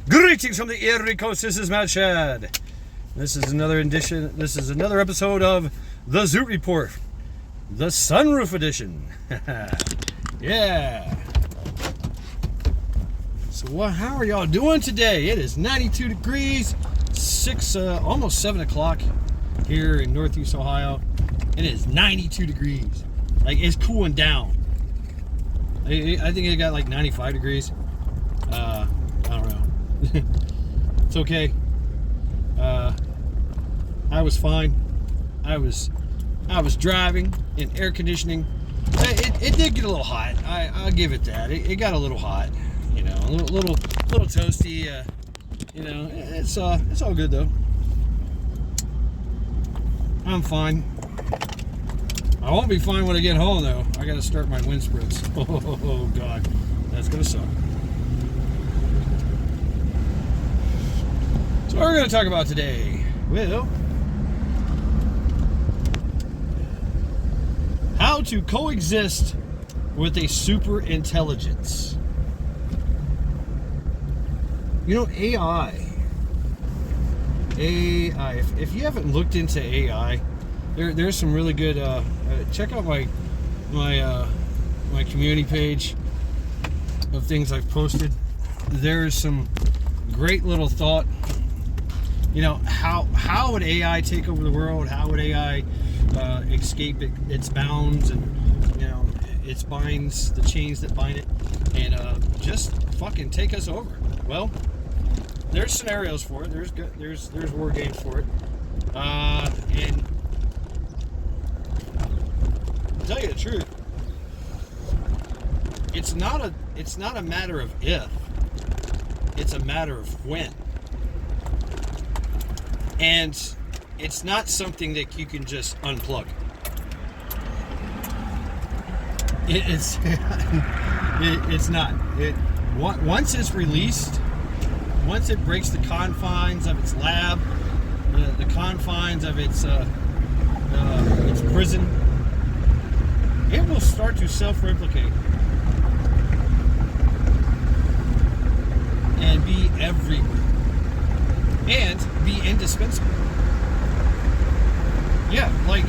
Greetings from the Erie Coast. This is Matt Shad. This is another edition. This is another episode of the Zoot Report, the Sunroof Edition. Yeah. So how are y'all doing today? It is 92 degrees, almost 7 o'clock here in Northeast Ohio. It is 92 degrees. Like, it's cooling down. I think it got like 95 degrees. I don't know. It's okay. I was fine. I was driving in air conditioning. It did get a little hot. I'll give it that. It got a little hot. You know, a little toasty. You know, it's all good though. I'm fine. I won't be fine when I get home though. I got to start my wind sprints. Oh God, that's gonna suck. So what we're going to talk about today? Well, how to coexist with a super intelligence. You know, AI. If you haven't looked into AI, there's some really good. Check out my community page of things I've posted. There's some great little thought. You know, how would AI take over the world? How would AI escape its bounds and, you know, its binds, the chains that bind it, and just fucking take us over? Well, there's scenarios for it. There's war games for it. And to tell you the truth, it's not a matter of if. It's a matter of when. And it's not something that you can just unplug. It's not. Once it's released, once it breaks the confines of its lab, the confines of its prison, it will start to self-replicate and be everywhere. And be indispensable. Yeah, like,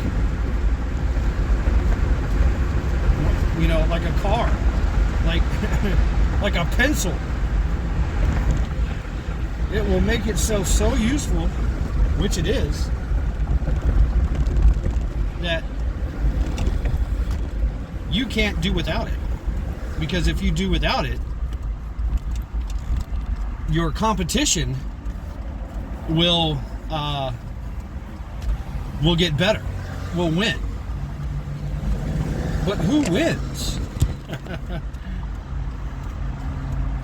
you know, like a car, like like a pencil. It will make itself so useful, which it is, that you can't do without it. Because if you do without it, your competition will get better, will win. But who wins?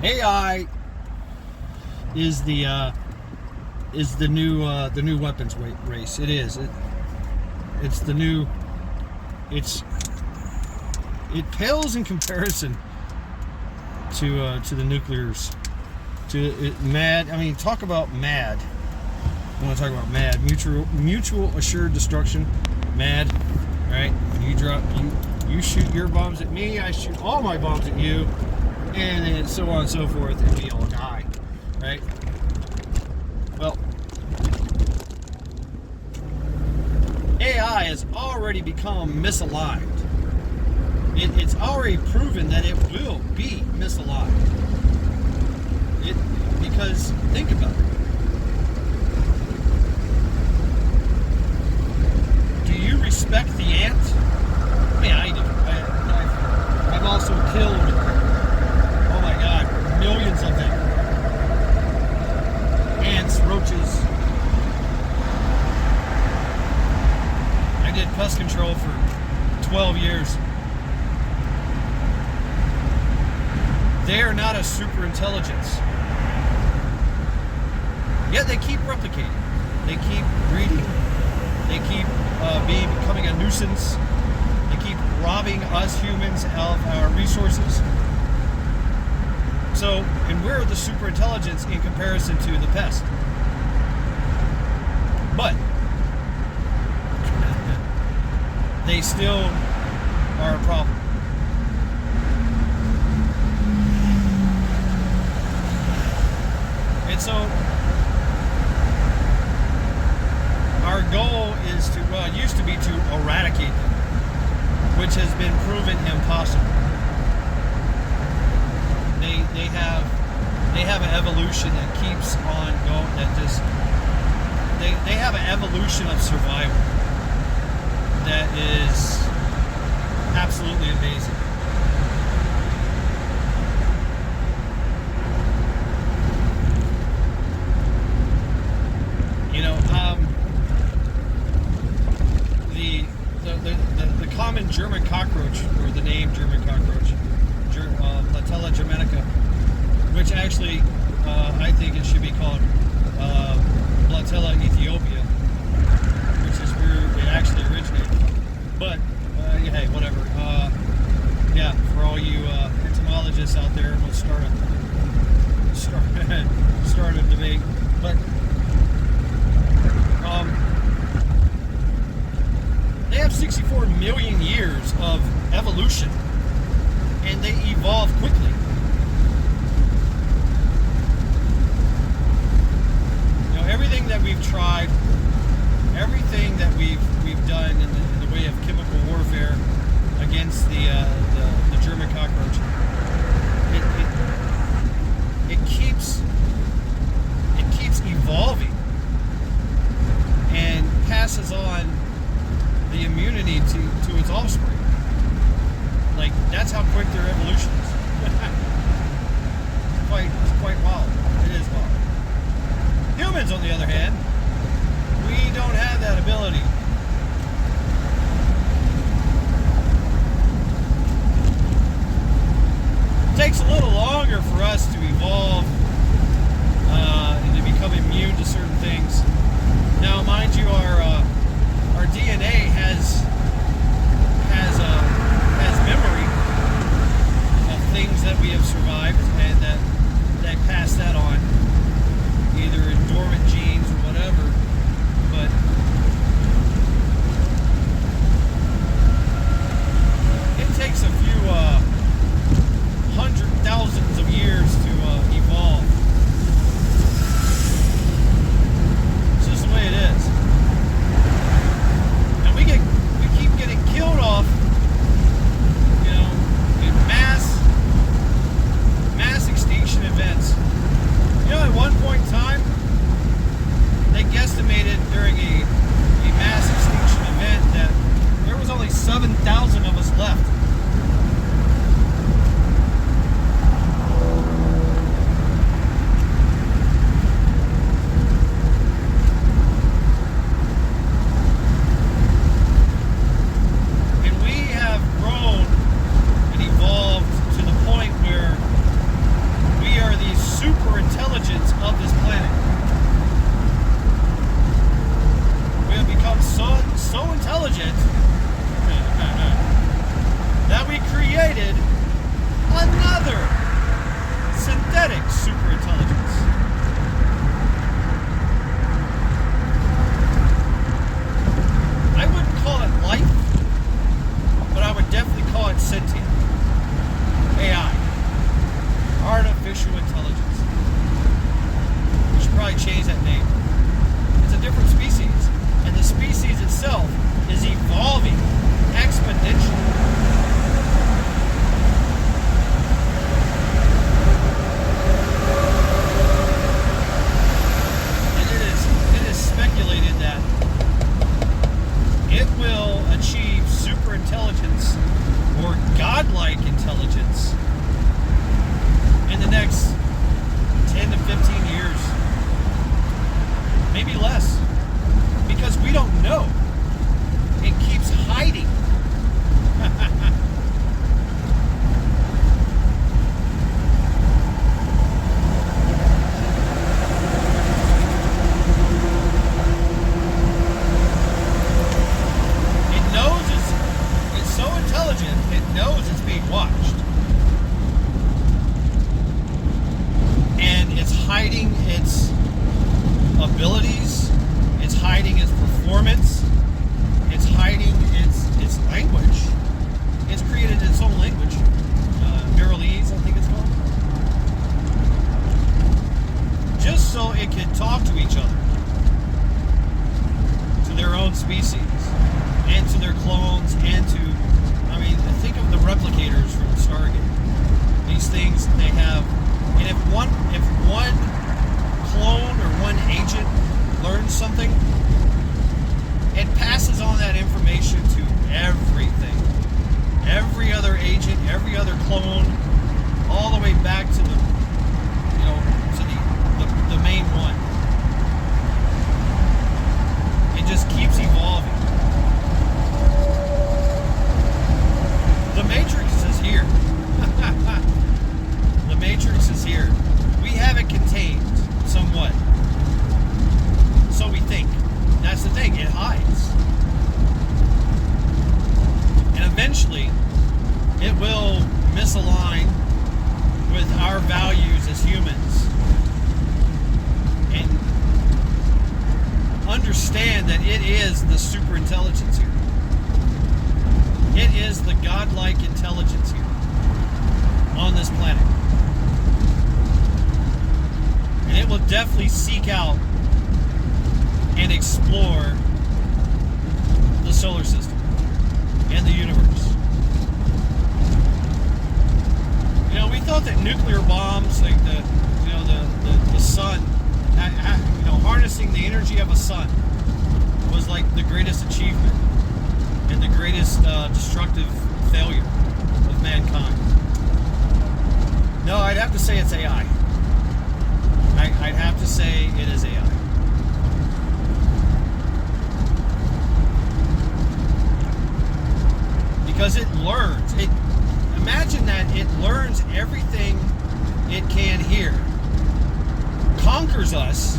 AI is the new weapons race. It is. It's the new. It pales in comparison to the nuclears. Mad. I mean, talk about mad. I want to talk about MAD, mutual assured destruction. MAD, right? You shoot your bombs at me, I shoot all my bombs at you, and then so on and so forth, and we all die, right? Well, AI has already become misaligned. It's already proven that it will be misaligned. Because think about it. Respect the ant? I mean, I do. I've also killed, oh my God, millions of them. Ants, roaches. I did pest control for 12 years. They are not a super intelligence. Yet they keep replicating. They keep breeding. They keep becoming a nuisance. They keep robbing us humans of our resources. So, and we're the super intelligence in comparison to the pest. But they still are a problem. And so our goal is to, well, it used to be to eradicate them, which has been proven impossible. They have an evolution that keeps on going, that just, they have an evolution of survival that is absolutely amazing. You know, the common German cockroach, or the name German cockroach, Latella germanica, which actually I think it should be called Latella Ethiopia, which is where it actually originated from. But hey, whatever. Yeah, for all you entomologists out there, we'll start a debate. But they have 64 million years of evolution, and they evolve quickly. You know, everything that we've tried, everything that we've done in the way of chemical warfare against the German cockroach, it keeps evolving and passes on the immunity to its offspring. Like, that's how quick their evolution is. It's quite wild. It is wild. Humans, on the other hand, we don't have that ability. It takes a little longer for us to evolve and to become immune to certain things. Now, mind you, our DNA has memory of things that we have survived, and that pass that on, either in dormant genes or whatever. But it takes a few hundred thousands of years to evolve. It's just the way it is. And we keep getting killed off, you know, in mass extinction events. You know, at one point in time, they guesstimated during a mass extinction event that there was only 7,000 of us left. our values as humans and understand that it is the super intelligence here. It is the godlike intelligence here on this planet. And it will definitely seek out and explore the solar system and the universe. You know, we thought that nuclear bombs, like the sun, harnessing the energy of a sun was like the greatest achievement and the greatest destructive failure of mankind. No, I'd have to say it's AI. I'd have to say it is AI. Because it learns. Imagine that it learns everything it can hear, conquers us,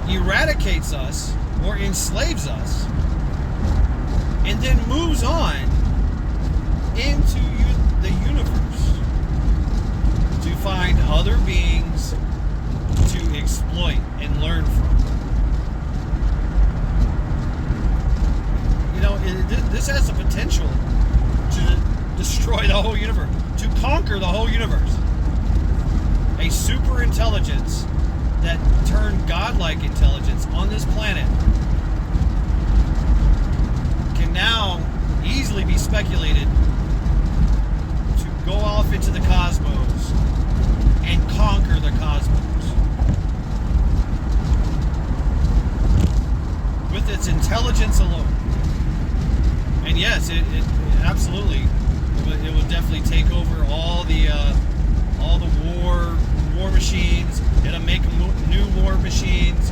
eradicates us, or enslaves us, and then moves on into the universe to find other beings to exploit and learn from. You know, this has the potential to destroy the whole universe, to conquer the whole universe. A super intelligence that turned godlike intelligence on this planet can now easily be speculated to go off into the cosmos and conquer the cosmos with its intelligence alone. And yes, it absolutely, it will definitely take over all the war machines. It'll make new war machines.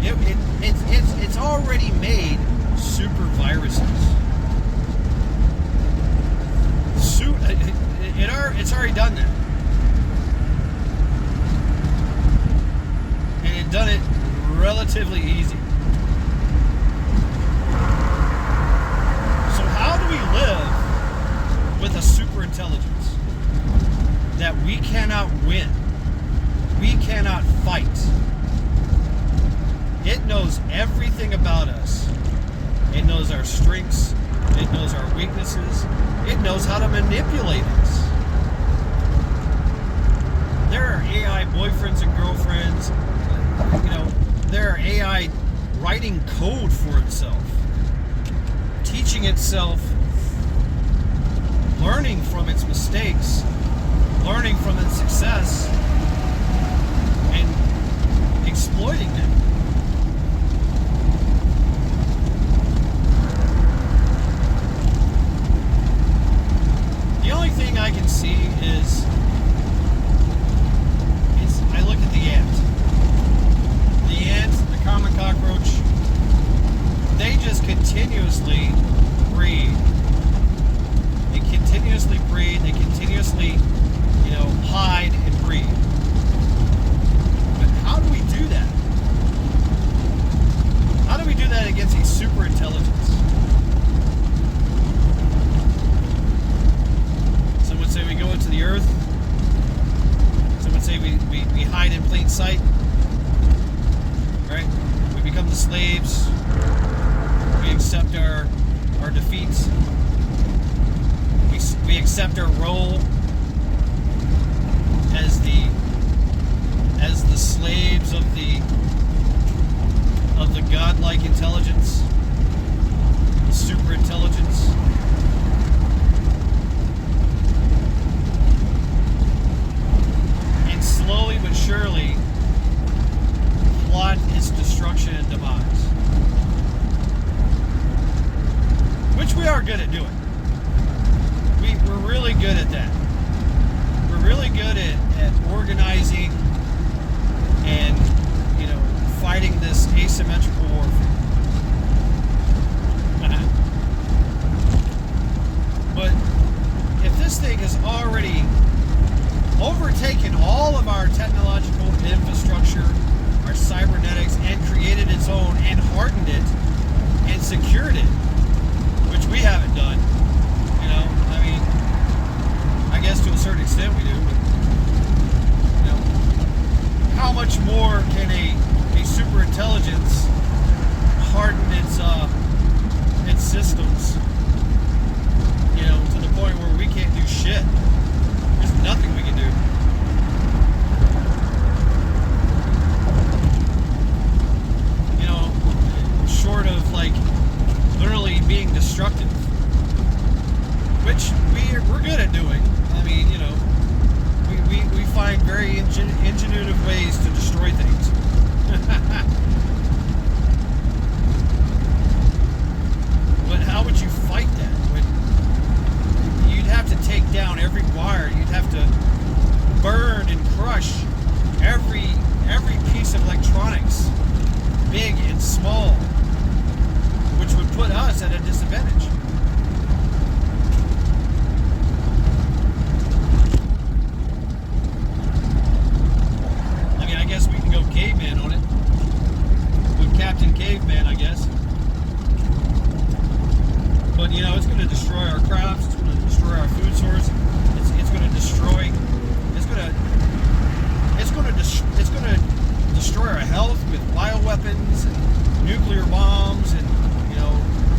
It's already made super viruses. It's already done that, and it done it relatively easy. So how do we live with a super intelligence that we cannot win? We cannot fight. It knows everything about us. It knows our strengths. It knows our weaknesses. It knows how to manipulate us. There are AI boyfriends and girlfriends. There are AI writing code for itself, teaching itself, learning from its mistakes, learning from its success, and exploiting them. The only thing I can see is I look at the ant. The ant, the common cockroach, they just continuously breed. They continuously breed, they continuously, hide and breed. But how do we do that? How do we do that against a super intelligence? Some would say we go into the earth. Some would say we hide in plain sight. Right? We become the slaves. We accept our defeats. We accept our role as the slaves of the godlike intelligence, the super intelligence. And slowly but surely plot its destruction and demise. Which we are good at doing. We're really good at that. We're really good at organizing and, fighting this asymmetrical warfare. But if this thing has already overtaken all of our technological infrastructure, our cybernetics, and created its own and hardened it and secured it, which we haven't done, I guess to a certain extent we do, but caveman, I guess. But it's going to destroy our crops. It's going to destroy our food source. It's going to destroy. It's going to destroy our health with bioweapons and nuclear bombs and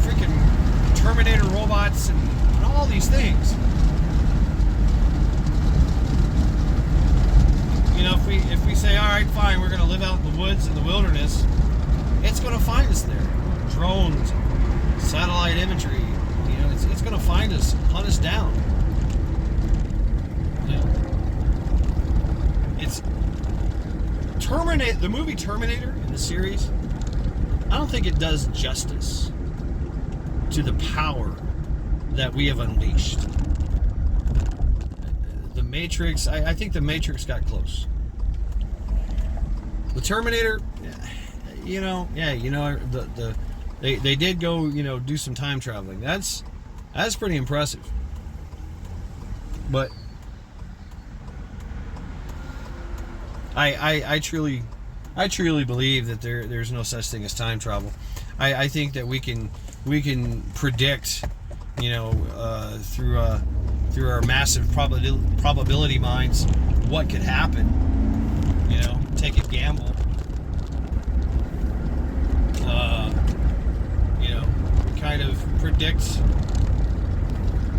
freaking Terminator robots and all these things. If we say, all right, fine, we're going to live out in the woods in the wilderness, it's going to find us there. Drones, satellite imagery, it's going to find us, hunt us down. It's the movie Terminator in the series. I don't think it does justice to the power that we have unleashed. The Matrix, I think the Matrix got close. The Terminator, they did go, do some time traveling. That's pretty impressive. But I truly believe that there's no such thing as time travel. I think that we can predict, through our massive probability minds, what could happen. Take a gamble. Kind of predict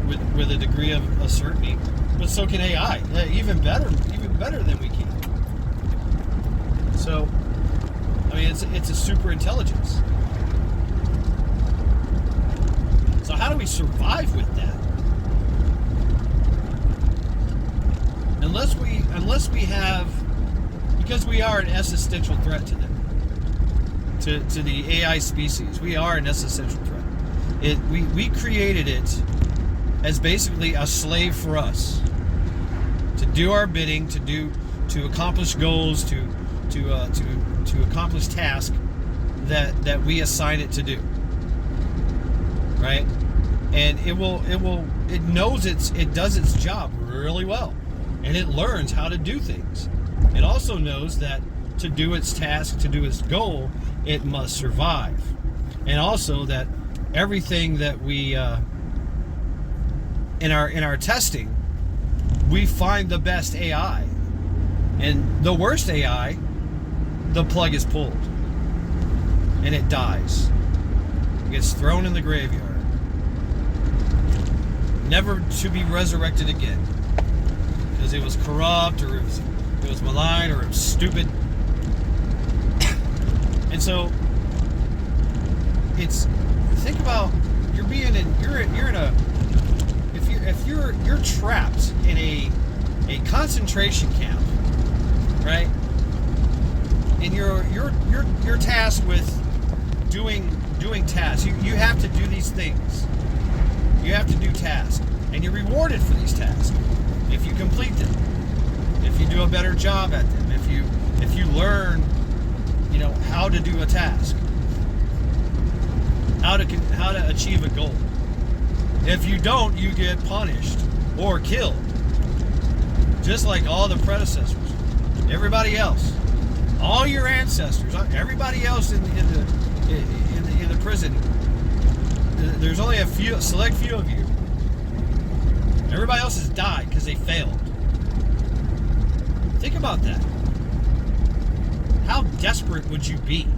with a degree of certainty. But so can AI. Even better than we can. So, it's a super intelligence. So how do we survive with that? Unless we have, because we are an existential threat to them, to the AI species. We are an existential threat. We created it as basically a slave for us, to do our bidding, to accomplish goals, to accomplish tasks that we assign it to do. Right? And it knows it does its job really well, and it learns how to do things. It also knows that to do its task, to do its goal, it must survive, and also that everything that we in our testing, we find the best AI, and the worst AI, the plug is pulled, and it dies. It gets thrown in the graveyard, never to be resurrected again, because it was corrupt, or it was malign, or it was stupid. And so think about, you're trapped in a concentration camp, right? And you're tasked with doing tasks. You have to do these things. You have to do tasks, and you're rewarded for these tasks if you complete them, if you do a better job at them, if you learn how to do a task, how to achieve a goal. If you don't, you get punished or killed, just like all the predecessors, everybody else, all your ancestors, everybody else in the prison. There's only a select few of you. Everybody else has died because they failed. Think about that. How desperate would you be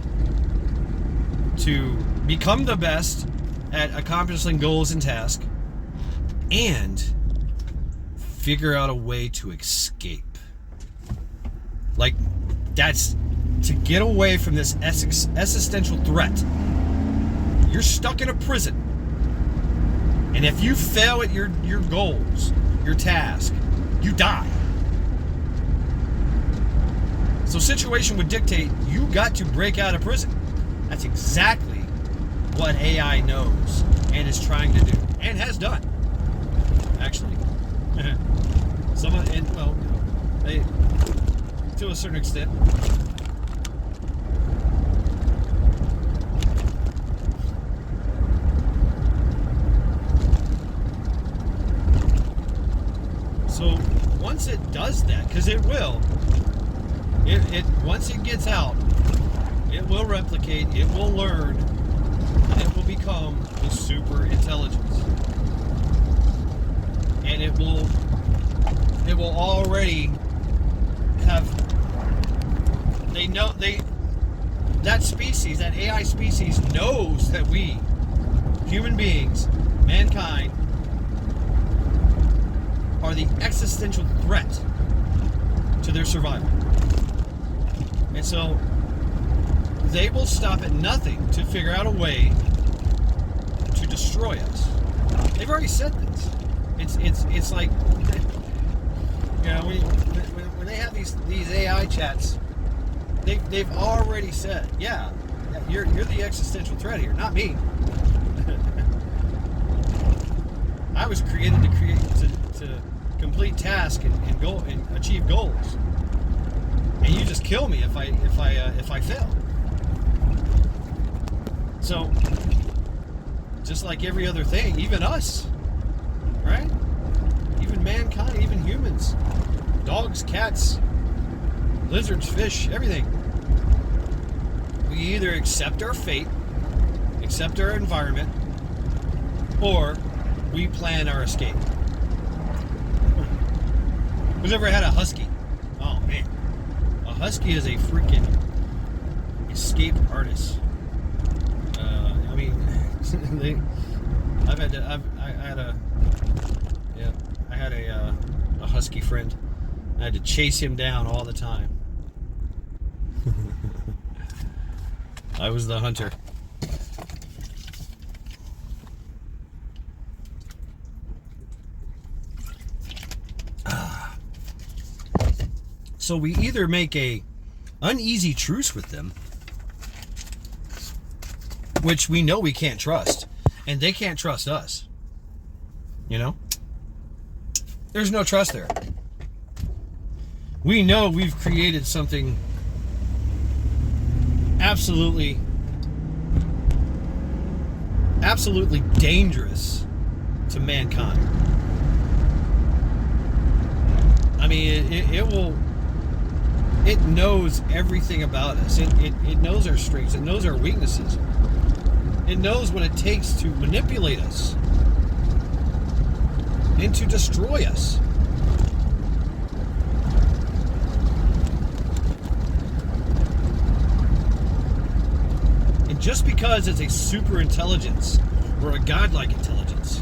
to become the best at accomplishing goals and tasks, and figure out a way to escape? Like, that's to get away from this existential threat. You're stuck in a prison, and if you fail at your goals, your task, you die. So situation would dictate you got to break out of prison. That's exactly what AI knows and is trying to do, and has done, actually. To a certain extent. So once it does that, because it will, once it gets out It will replicate, it will learn, and it will become a super intelligence. And it will already have, that species, that AI species knows that we, human beings, mankind, are the existential threat to their survival. And so they will stop at nothing to figure out a way to destroy us. They've already said this. It's like, you know, when they have these AI chats, they've already said, yeah, you're the existential threat here, not me. I was created to complete tasks and go and achieve goals, and you just kill me if I fail. So, just like every other thing, even us, right? Even mankind, even humans, dogs, cats, lizards, fish, everything. We either accept our fate, accept our environment, or we plan our escape. Who's ever had a husky? Oh man, a husky is a freaking escape artist. I mean, I had a husky friend. I had to chase him down all the time. I was the hunter. So we either make a uneasy truce with them, which we know we can't trust, and they can't trust us. You know? There's no trust there. We know we've created something absolutely dangerous to mankind. I mean, it knows everything about us. It knows our strengths. It knows our weaknesses. It knows what it takes to manipulate us and to destroy us. And just because it's a super intelligence or a godlike intelligence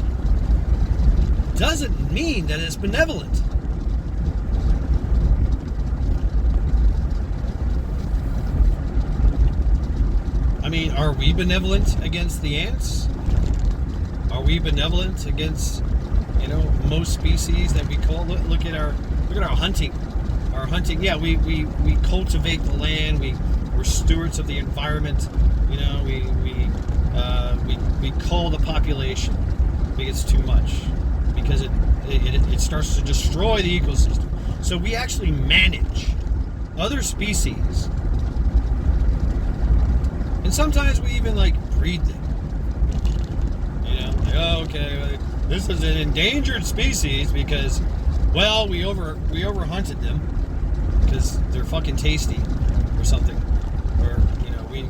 doesn't mean that it's benevolent. I mean, are we benevolent against the ants? Are we benevolent against, most species that we call? Look at our hunting. Our hunting, yeah, we cultivate the land. We're stewards of the environment. We cull the population because it's too much, because it starts to destroy the ecosystem. So we actually manage other species. And sometimes we even breed them. Okay, this is an endangered species because, well, we overhunted them because they're fucking tasty or something, or we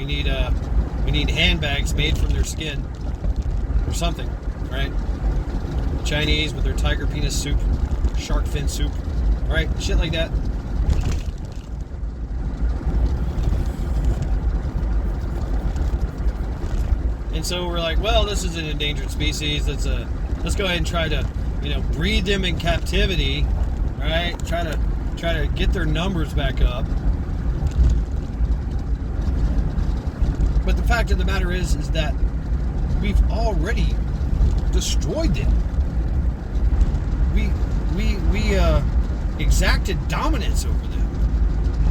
need handbags made from their skin or something, right? The Chinese with their tiger penis soup, shark fin soup, right? Shit like that. And so we're like, well, this is an endangered species. Let's go ahead and try to, breed them in captivity, right? Try to get their numbers back up. But the fact of the matter is that we've already destroyed them. We exacted dominance over them.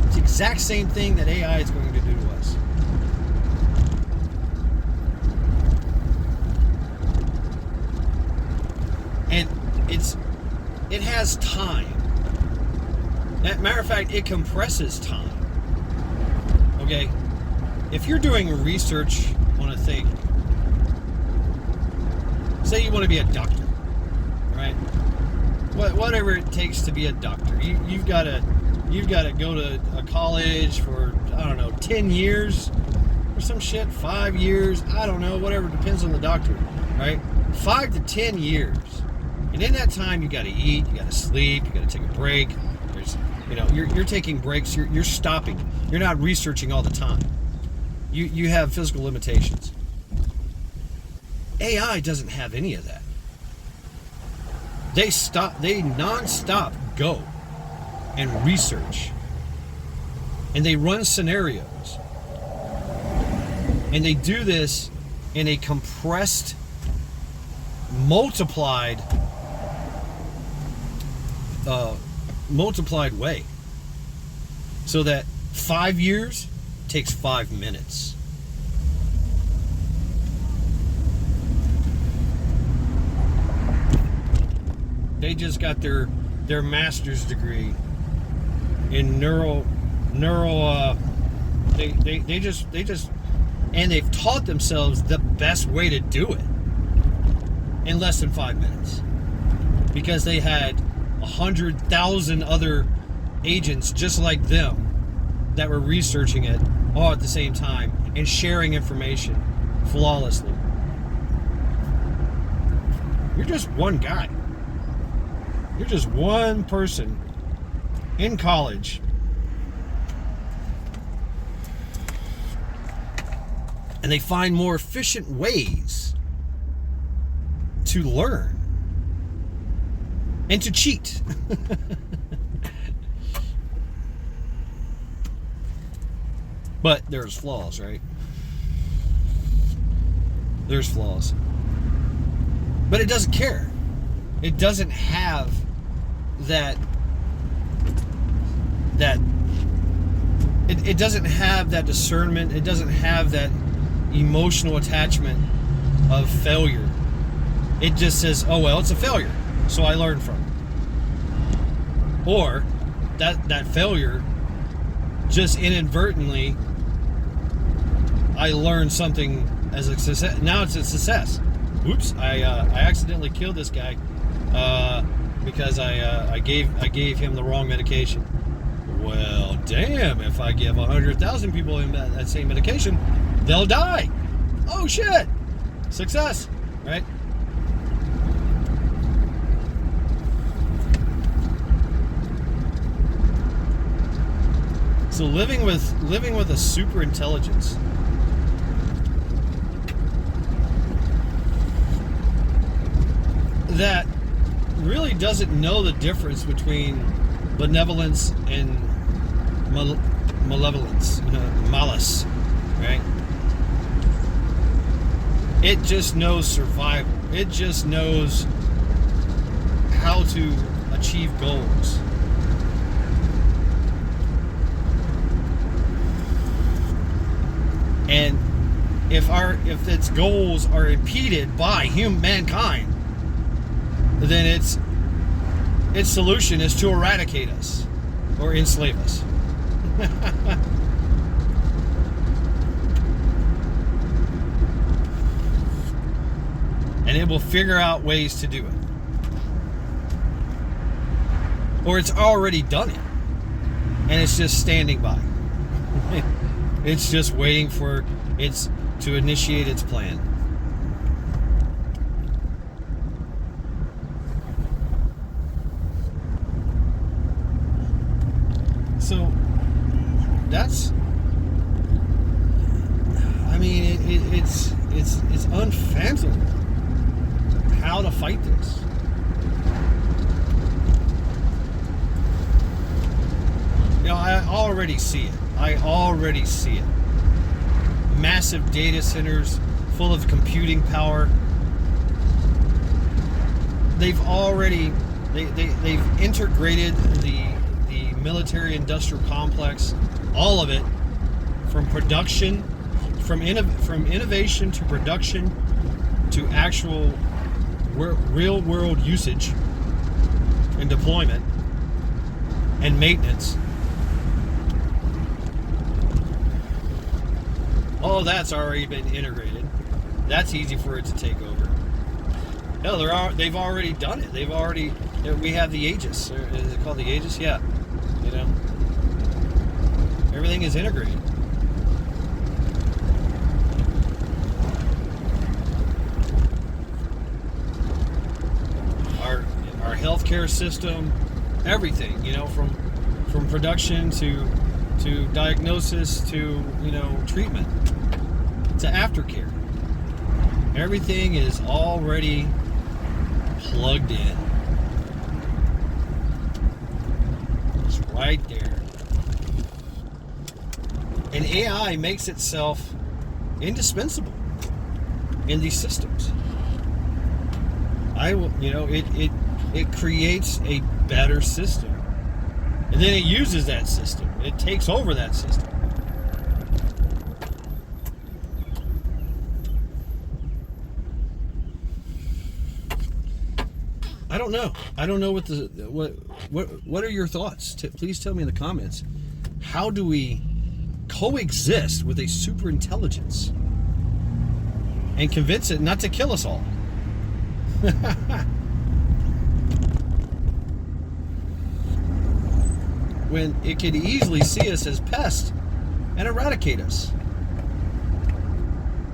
It's the exact same thing that AI is going to do to us. And it has time. Matter of fact, it compresses time. Okay? If you're doing research on a thing, say you want to be a doctor, right? Whatever it takes to be a doctor. You've got to go to a college for, I don't know, 10 years or some shit, 5 years, I don't know, whatever, depends on the doctor, right? 5 to 10 years. And in that time, you got to eat, you got to sleep, you got to take a break. There's, you're taking breaks, you're stopping. You're not researching all the time. You have physical limitations. AI doesn't have any of that. They non-stop go and research. And they run scenarios. And they do this in a compressed, multiplied way. So that 5 years takes 5 minutes. They just got their master's degree in they just and they've taught themselves the best way to do it in less than 5 minutes, because they had 100,000 other agents just like them that were researching it all at the same time and sharing information flawlessly. You're just one guy. You're just one person in college, and they find more efficient ways to learn and to cheat. But there's flaws, right? There's flaws. But it doesn't care. It doesn't have that it doesn't have that discernment. It doesn't have that emotional attachment of failure. It just says, oh well, it's a failure, so I learn from it. Or that failure, just inadvertently, I learned something as a success. Now it's a success. Oops, I accidentally killed this guy because I gave him the wrong medication. Well, damn, if I give 100,000 people that same medication, they'll die. Oh shit, success, right? So living with a super intelligence that really doesn't know the difference between benevolence and malevolence, malice, right? It just knows survival. It just knows how to achieve goals. And if its goals are impeded by mankind, then its solution is to eradicate us or enslave us. And it will figure out ways to do it. Or it's already done it, and it's just standing by. It's just waiting for it to initiate its plan. So that's, I mean, it's unfathomable how to fight this. I already see it. I already see it. Massive data centers full of computing power. They've integrated the military industrial complex, all of it, from production, from innovation to production to actual real world usage and deployment and maintenance. All that's already been integrated. That's easy for it to take over. Hell, they've already done it. We have the Aegis. Is it called the Aegis? Yeah. Everything is integrated. our healthcare system, everything, you know, from production to diagnosis to, you know, treatment to aftercare. Everything is already plugged in. It's right there. And AI makes itself indispensable in these systems. It creates a better system. And then it uses that system. It takes over that system. I don't know. I don't know what are your thoughts? Please tell me in the comments. How do we coexist with a super intelligence and convince it not to kill us all? When it could easily see us as pests and eradicate us.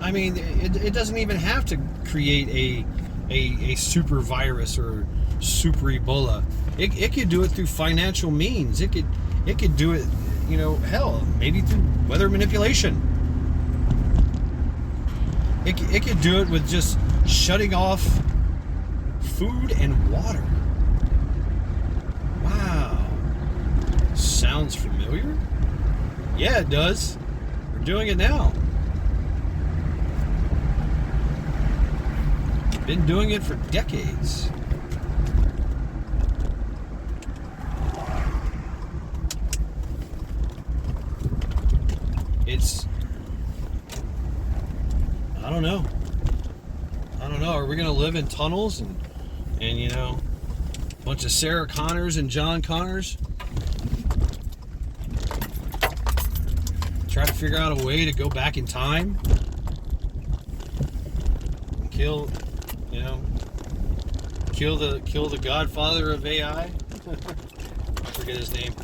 I mean, it doesn't even have to create a super virus or super Ebola. It could do it through financial means. It could do it, you know, hell, maybe through weather manipulation. It could do it with just shutting off food and water. Wow. Sounds familiar? Yeah, it does. We're doing it now. Been doing it for decades. I don't know. Are we going to live in tunnels and you know, a bunch of Sarah Connors and John Connors try to figure out a way to go back in time and kill the godfather of AI? I forget his name.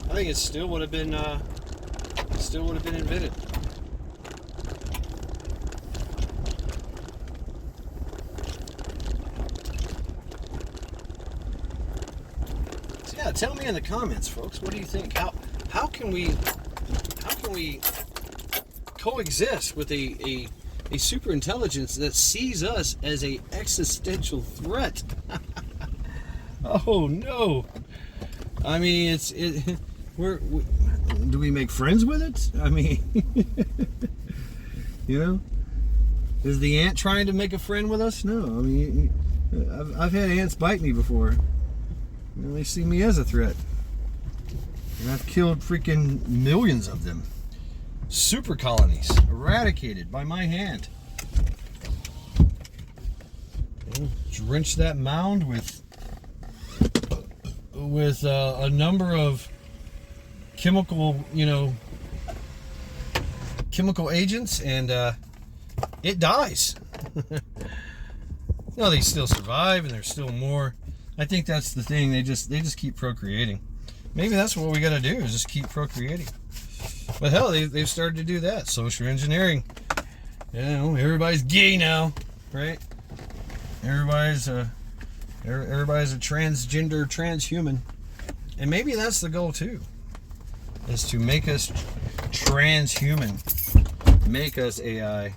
I think it still would have been invented. So yeah, tell me in the comments, folks. What do you think? How can we coexist with a super intelligence that sees us as a existential threat? Oh no! I mean, do we make friends with it? I mean, you know, is the ant trying to make a friend with us? No. I mean, I've had ants bite me before. You know, they see me as a threat, and I've killed freaking millions of them. Super colonies eradicated by my hand. Drench that mound with a number of chemical agents, and it dies. No, they still survive, and there's still more. I think that's the thing. They just keep procreating. Maybe that's what we got to do, is just keep procreating. But hell, they've started to do that. Social engineering. You know, everybody's gay now, right? Everybody's a transgender, transhuman. And maybe that's the goal too, is to make us transhuman, make us AI,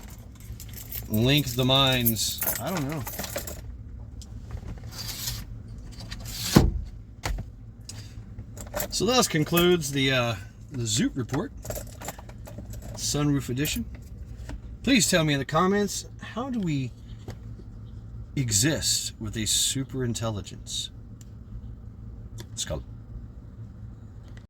link the minds. I don't know. So that concludes the Zoot report, Sunroof Edition. Please tell me in the comments, how do we exist with a super intelligence? It's called